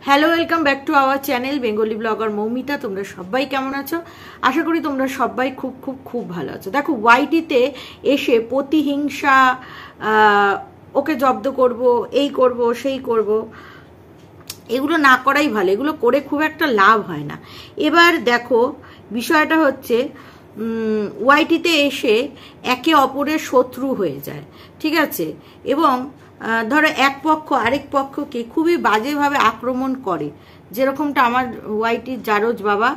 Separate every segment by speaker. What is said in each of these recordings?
Speaker 1: Hello, welcome back to our channel Bengali blogger Moumita. তোমরা সবাই কেমন আছো? আশা করি তোমরা সবাই খুব খুব খুব ভালো আছো। দেখো, ওয়াইটিতে এসে প্রতিহিংসা, ওকে জব্দ করব, এই করব, সেই করব, এগুলো না করাই ভালো। এগুলো করে খুব একটা লাভ হয় না। এবার দেখো, বিষয়টা হচ্ছে ওয়াইটিতে এসে একে অপরের শত্রু হয়ে যায়, ঠিক আছে? এবং ধরো এক পক্ষ আরেক পক্ষকে খুবই বাজেভাবে আক্রমণ করে, যেরকমটা আমার ওয়াইটির জারজ বাবা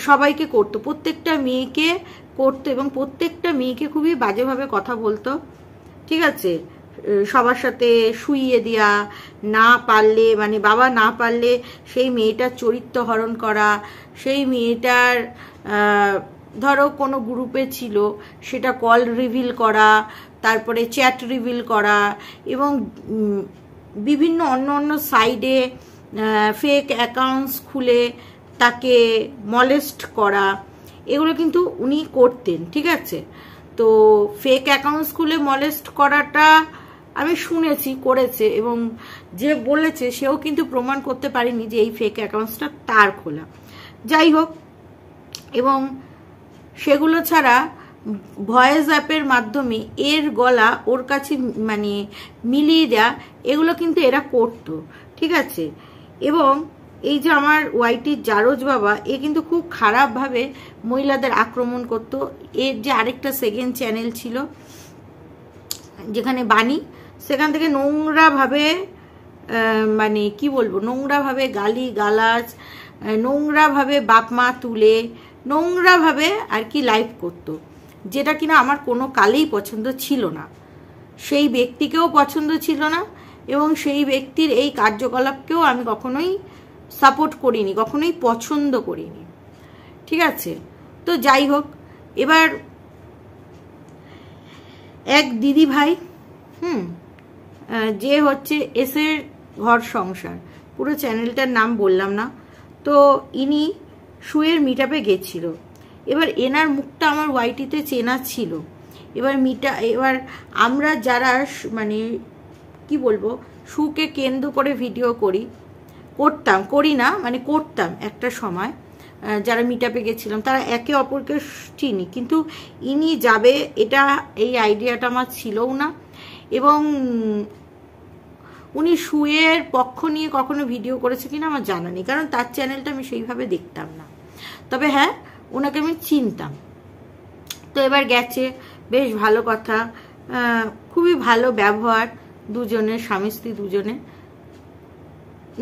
Speaker 1: সবাইকে করতো, প্রত্যেকটা মেয়েকে করতো এবং প্রত্যেকটা মেয়েকে খুবই বাজেভাবে কথা বলতো, ঠিক আছে? সবার সাথে শুইয়ে দেওয়া, না পারলে মানে বাবা না পারলে সেই মেয়েটার চরিত্র হরণ করা, সেই মেয়েটার ধরো কোনো গ্রুপে ছিল সেটা কল রিভিল করা, তারপরে চ্যাট রিভিল করা, এবং বিভিন্ন অন্য অন্য সাইডে ফেক অ্যাকাউন্টস খুলে তাকে মলেস্ট করা, এগুলো কিন্তু উনি করতেন, ঠিক আছে? তো ফেক অ্যাকাউন্টস খুলে মলেস্ট করাটা আমি শুনেছি করেছে, এবং যে বলেছে সেও কিন্তু প্রমাণ করতে পারেনি যে এই ফেক অ্যাকাউন্টসটা তার খোলা। যাই হোক, এবং সেগুলো ছাড়া ভয়েস অ্যাপের মাধ্যমে এর গলা ওর কাছে মানে মিলিয়ে দেয়া, এগুলো কিন্তু এরা করতো, ঠিক আছে? এবং এই যে আমার ওয়াইটির জারজ বাবা, এ কিন্তু খুব খারাপভাবে মহিলাদের আক্রমণ করতো। এর যে আরেকটা সেকেন্ড চ্যানেল ছিল যেখানে বাণী, সেখান থেকে নোংরাভাবে মানে কি বলবো, নোংরাভাবে গালি গালাজ, নোংরাভাবে বাপ মা তুলে নোংরাভাবে আর কি লাইভ করতো, যেটা কিনা আমার কোনো কালেই পছন্দ ছিল না, সেই ব্যক্তিকেও পছন্দ ছিল না, এবং সেই ব্যক্তির এই কার্যকলাপকেও আমি কখনোই সাপোর্ট করিনি, কখনোই পছন্দ করিনি, ঠিক আছে? তো যাই হোক, এবার এক দিদি ভাই যে হচ্ছে এসের ঘর সংসার, পুরো চ্যানেলটার নাম বললাম না, তো ইনি শুয়ের মিটআপে গেছিল। এবার এনার মুখটা আমার ওয়াইটিতে চেনা ছিল। এবার আমরা যারা মানে কি বলবো, শুকে কেন্দ্র করে ভিডিও করতাম একটা সময়, যারা মিটআপে গেছিলাম তারা একে অপরকে চিনি, কিন্তু ইনি যাবে এই আইডিয়াটা আমার ছিলও না, এবং উনি শুয়ের পক্ষ নিয়ে কখনো ভিডিও করেছে কিনা আমার জানা নেই, কারণ তার চ্যানেলটা আমি সেইভাবে দেখতাম না। তবে হ্যাঁ, ওনাকে আমি চিনতাম। তো এবার গেছে, বেশ ভালো কথা, খুবই ভালো ব্যবহার দুজনের, স্বামী স্ত্রী দুজনে,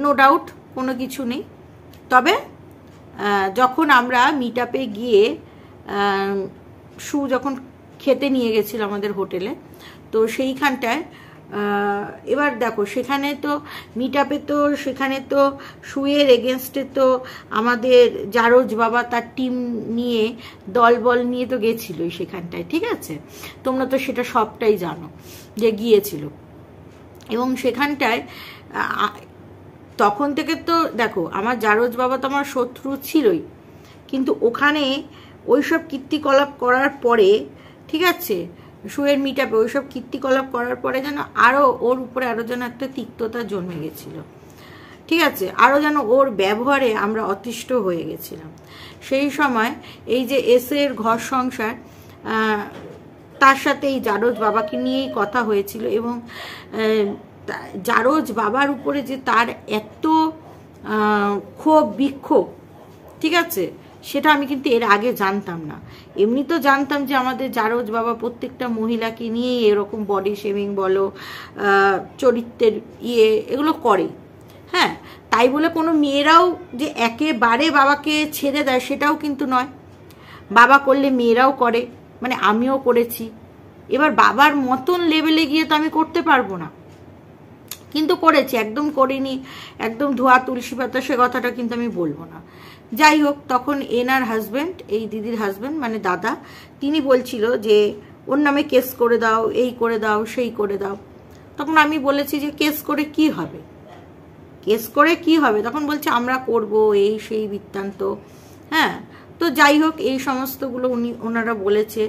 Speaker 1: নো ডাউট, কোনো কিছু নেই। তবে যখন আমরা মিটআপে গিয়ে যখন খেতে নিয়ে গেছিল আমাদের হোটেলে, তো সেইখানটায় এবার দেখো, সেখানে তো মিটআপে তো সেখানে তো শুয়ের এগেনস্টে তো আমাদের জারজ বাবা তার টিম নিয়ে দলবল নিয়ে তো গেছিলই সেখানটায়, ঠিক আছে? তোমরা তো সেটা সবটাই জানো যে গিয়েছিল, এবং সেখানটায় তখন থেকে তো দেখো, আমার জারজ বাবা তো আমার শত্রু ছিলই, কিন্তু ওখানে ওইসব কীর্তিকলাপ করার পরে, ঠিক আছে, শুয়ের মিটআপে ওইসব কীর্তিকলাপ করার পরে যেন আরও ওর উপরে আরও যেন একটা তিক্ততা জন্মে গেছিল, ঠিক আছে? আরও যেন ওর ব্যবহারে আমরা অতিষ্ঠ হয়ে গেছিলাম। সেই সময় এই যে এসের ঘর সংসার, তার সাথে এই জারজ বাবাকে নিয়েই কথা হয়েছিল, এবং জারজ বাবার উপরে যে তার এত ক্ষোভ বিক্ষোভ, ঠিক আছে, সেটা আমি কিন্তু এর আগে জানতাম না। এমনি তো জানতাম যে আমাদের জারজ বাবা প্রত্যেকটা মহিলাকে নিয়েই এরকম বডি শেমিং বলো, চরিত্রের এগুলো করে, হ্যাঁ। তাই বলে কোনো মেয়েরাও যে একেবারে বাবাকে ছেড়ে দেয় সেটাও কিন্তু নয়। বাবা করলে মেয়েরাও করে, মানে আমিও করেছি। এবার বাবার মতন লেভেলে গিয়ে তো আমি করতে পারবো না, কিন্তু করেছি, একদম করিনি, একদম ধোয়া তুলসী পাতা সে কথাটা কিন্তু আমি বলবো না। যাই হোক, তখন এনার হাজব্যান্ড, এই দিদির হাজব্যান্ড মানে দাদা, তিনি বলছিল যে ওর নামে কেস করে দাও, এই করে দাও, সেই করে দাও। তখন আমি বলেছি যে কেস করে কি হবে, কেস করে কি হবে? তখন বলছে আমরা করব, এই সেই বৃত্তান্ত, হ্যাঁ। তো যাই হোক, এই সমস্তগুলো ওনারা বলেছে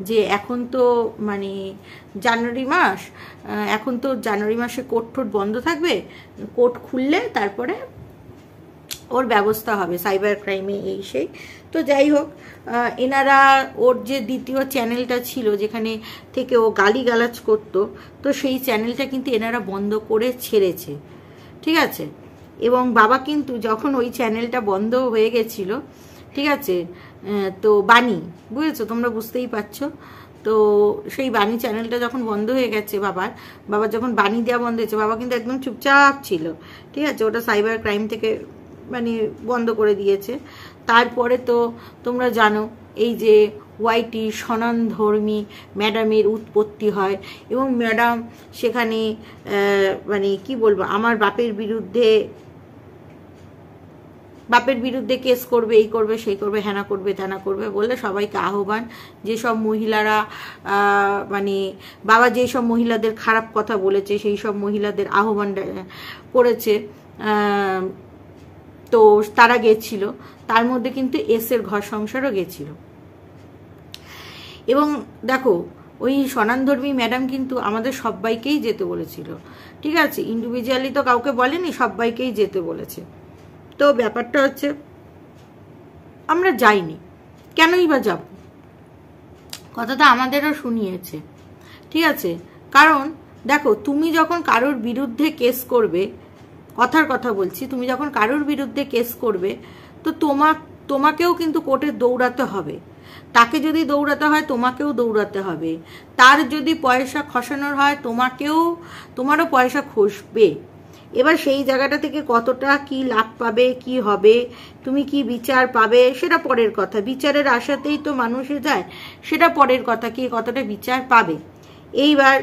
Speaker 1: যে এখন তো মানে জানুয়ারি মাস, এখন তো জানুয়ারি মাসে কোর্ট টোট বন্ধ থাকবে, কোর্ট খুললে তারপরে ওর ব্যবস্থা হবে সাইবার ক্রাইমে, এই সেই। তো যাই হোক, এনারা ওর যে দ্বিতীয় চ্যানেলটা ছিল যেখানে থেকে ও গালিগালাজ করতো, তো সেই চ্যানেলটা কিন্তু এনারা বন্ধ করে ছেড়েছে, ঠিক আছে। এবং বাবা কিন্তু যখন ওই চ্যানেলটা বন্ধ হয়ে গেছিল, ঠিক আছে, তো বাণী, বুঝেছো, তোমরা বুঝতেই পারছো, তো সেই বাণী চ্যানেলটা যখন বন্ধ হয়ে গেছে বাবার যখন বাণী দেওয়া বন্ধ হয়েছে, বাবা কিন্তু একদম চুপচাপ ছিল, ঠিক আছে। ওটা সাইবার ক্রাইম থেকে মানে বন্ধ করে দিয়েছে। তারপরে তো তোমরা জানো এই যে ওয়াইটি সনাতনধর্মী ম্যাডামের উৎপত্তি হয়, এবং ম্যাডাম সেখানে মানে কি বলবো, আমার বাপের বিরুদ্ধে কেস করবে, এই করবে, সেই করবে, হ্যানা করবে, ত্যানা করবে বলে সবাইকে আহ্বান, যেসব মহিলারা মানে বাবা যেসব মহিলাদের খারাপ কথা বলেছে সেই সব মহিলাদের আহ্বান করেছে, তো তারা গেছিল। তার মধ্যে কিন্তু এসের ঘর সংসারও গেছিল। এবং দেখো, ওই সনাতনধর্মী ম্যাডাম কিন্তু আমাদের সবাইকেই যেতে বলেছিল, ঠিক আছে, ইন্ডিভিজুয়ালি তো কাউকে বলেনি, সবাইকেই যেতে বলেছে। তো ব্যাপারটা হচ্ছে আমরা যাইনি, কেনই বা যাব, কথাটা আমাদেরও শুনিয়েছে, ঠিক আছে। কারণ দেখো, তুমি যখন কারোর বিরুদ্ধে কেস করবে, কথার কথা বলছি, তুমি যখন কারোর বিরুদ্ধে কেস করবে, তো তোমাকেও কিন্তু কোর্টে দৌড়াতে হবে, তাকে যদি দৌড়াতে হয় তোমাকেও দৌড়াতে হবে, তার যদি পয়সা খসানোর হয় তোমারও পয়সা খসবে। এবার সেই জায়গাটা থেকে কতটা কি লাভ পাবে, কি হবে, তুমি কি বিচার পাবে, সেটা পরের কথা। বিচারের আশাতেই তো মানুষে যায়, সেটা পরের কথা, কি কতটা বিচার পাবে। এইবার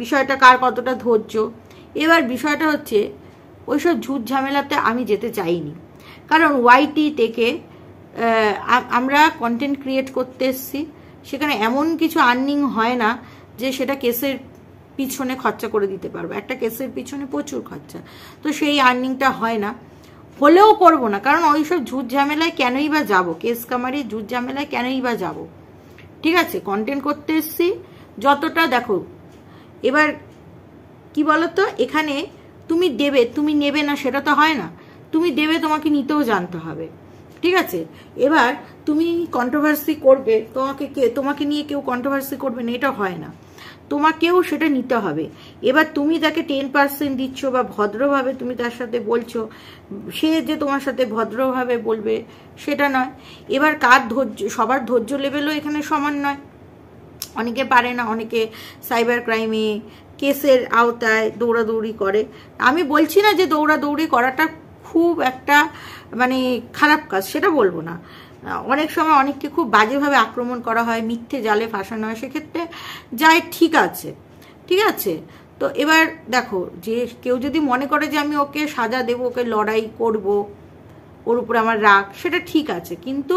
Speaker 1: বিষয়টা কার কতটা ধৈর্য। এবার বিষয়টা হচ্ছে ওইসব ঝুট ঝামেলাতে আমি যেতে চাইনি, কারণ ওয়াইটি থেকে আমরা কন্টেন্ট ক্রিয়েট করতে এসেছি, সেখানে এমন কিছু আর্নিং হয় না যে সেটা কেসের পিছনে খরচা করে দিতে পারবো। একটা কেসের পিছনে প্রচুর খরচা, তো সেই আর্নিংটা হয় না, হলেও করবো না, কারণ ওইসব ঝুট ঝামেলায় কেনই বা যাবো, কেস কামারি ঝুট ঝামেলায় কেনই বা যাব, ঠিক আছে। কন্টেন্ট করতে এসছি যতটা, দেখো এবার কি বলতো, এখানে তুমি দেবে, তুমি নেবে না সেটা তো হয় না, তুমি দেবে, তোমাকে নিতেও জানতে হবে, ঠিক আছে। এবার তুমি কন্ট্রোভার্সি করবে, তোমাকে নিয়ে কেউ কন্ট্রোভার্সি করবে না, এটা হয় না, তোমাকেও সেটা নিতে হবে। এবার তুমি তাকে 10% দিচ্ছ বা ভদ্রভাবে তুমি তার সাথে বলছো, সে যে তোমার সাথে ভদ্রভাবে বলবে সেটা নয়। এবার কার ধৈর্য, সবার ধৈর্য লেভেলও এখানে সমান নয়, অনেকে পারে না, অনেকে সাইবার ক্রাইমে কেসের আওতায় দৌড়াদৌড়ি করে। আমি বলছি না যে দৌড়াদৌড়ি করাটা খুব একটা মানে খারাপ কাজ, সেটা বলবো না। অনেক সময় অনেককে খুব বাজেভাবে আক্রমণ করা হয়, মিথ্যে জালে ফাঁসানো হয়, সেক্ষেত্রে যায়, ঠিক আছে, ঠিক আছে। তো এবার দেখো, যে কেউ যদি মনে করে যে আমি ওকে সাজা দেবো, ওকে লড়াই করব, ওর উপরে আমার রাগ, সেটা ঠিক আছে, কিন্তু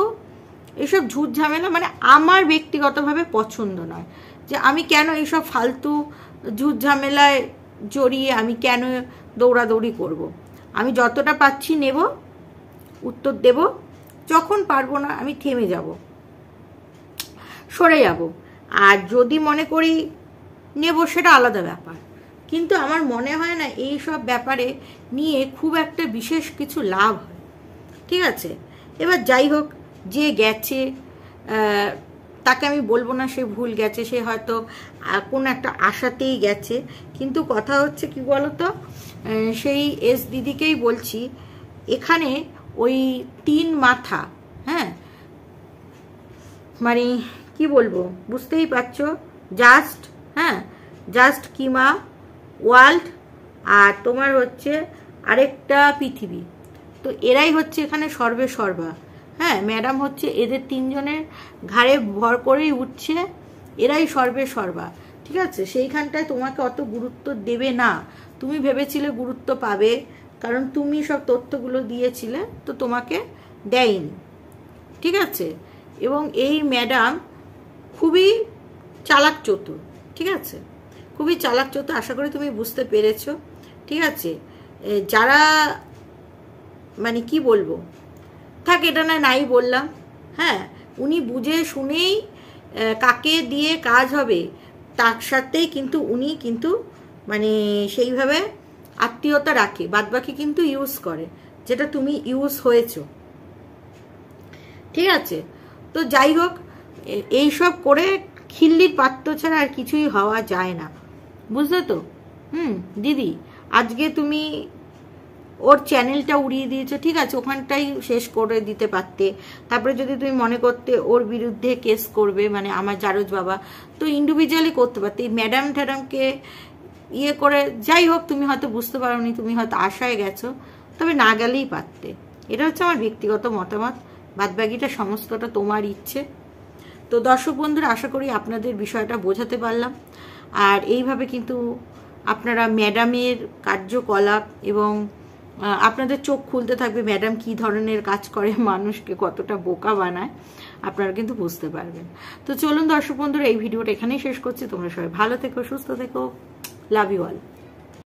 Speaker 1: এসব ঝুট ঝামেলা মানে আমার ব্যক্তিগতভাবে পছন্দ নয়। যে আমি কেন এইসব ফালতু ঝুট ঝামেলায় জড়িয়ে আমি কেন দৌড়াদৌড়ি করব। আমি যতটা পাচ্ছি নেব, উত্তর দেব, যখন পারবো না আমি থেমে যাব, সরে যাব। আর যদি মনে করি নেব, সেটা আলাদা ব্যাপার, কিন্তু আমার মনে হয় না এই সব ব্যাপারে নিয়ে খুব একটা বিশেষ কিছু লাভ হয়, ঠিক আছে। এবার যাই হোক, যে গেছে তাকে আমি বলবো না সে ভুল গেছে, সে হয়তো কোনো একটা আশাতেই গেছে, কিন্তু কথা হচ্ছে কি বলতো, সেই এস দিদিকেই বলছি, এখানে ওই 3 মাথা, হ্যাঁ, মানে কি বলবো বুঝতেই পারছো, জাস্ট কিমা ওয়ার্ল্ড আর তোমার হচ্ছে আরেকটা পৃথিবী, তো এরাই হচ্ছে এখানে সর্বে সর্বা। হ্যাঁ, ম্যাডাম হচ্ছে এদের 3 জনের ঘাড়ে ভর করেই উঠছে, এরাই সর্বে সর্বা, ঠিক আছে। সেইখানটায় তোমাকে অত গুরুত্ব দেবে না, তুমি ভেবেছিলে গুরুত্ব পাবে, কারণ তুমি সব তথ্যগুলো দিয়েছিলে, তো তোমাকে দেয়নি, ঠিক আছে। এবং এই ম্যাডাম খুবই চালাক চতুর, ঠিক আছে, খুবই চালাক চতুর, আশা করি তুমি বুঝতে পেরেছো, ঠিক আছে। যারা মানে কি বলবো, থাক, এটা নাই বললাম, হ্যাঁ, উনি বুঝে শুনেই কাকে দিয়ে কাজ হবে তার সাথেই কিন্তু উনি কিন্তু মানে সেইভাবে আত্মীয়তা রাখে, বাদবাকি কিন্তু ইউজ করে, যেটা তুমি ইউজ হয়েছো, ঠিক আছে? তো যাই হোক, এইসব করে খিল্লির পাত্র ছাড়া আর কিছুই হওয়া যায় না, বুঝলে তো? দিদি, আজকে তুমি ওর চ্যানেলটা উড়িয়ে দিয়েছো, ঠিক আছে, ওখানটাই শেষ করে দিতে পারতে। তারপরে যদি তুমি মনে করতে ওর বিরুদ্ধে কেস করবে, মানে আমার জারজ বাবা, তো ইন্ডিভিজুয়ালি করতে পারতে। এই ম্যাডাম ট্যাডামকে ইয়ে করে, যাই হোক, তুমি হয়তো বুঝতে পারোনি, তুমি হয়তো আশায় গেছো, তবে না গেলেই পারতে। এটা হচ্ছে আমার ব্যক্তিগত মতামত, বাদবাকিটা সমস্তটা তোমার ইচ্ছে। তো দর্শক বন্ধুরা, আশা করি আপনাদের বিষয়টা বোঝাতে পারলাম। আর এইভাবে কিন্তু আপনারা ম্যাডামের কার্যকলাপ এবং আপনাদের চোখ খুলতে থাকবে, ম্যাডাম কি ধরনের কাজ করে, মানুষকে কতটা বোকা বানায়, আপনারা কিন্তু বুঝতে পারবেন। তো চলুন দর্শক বন্ধুরা, এই ভিডিওটা এখানেই শেষ করছি। তোমরা সবাই ভালো থেকো, সুস্থ থেকো, লাভ ইউ অল।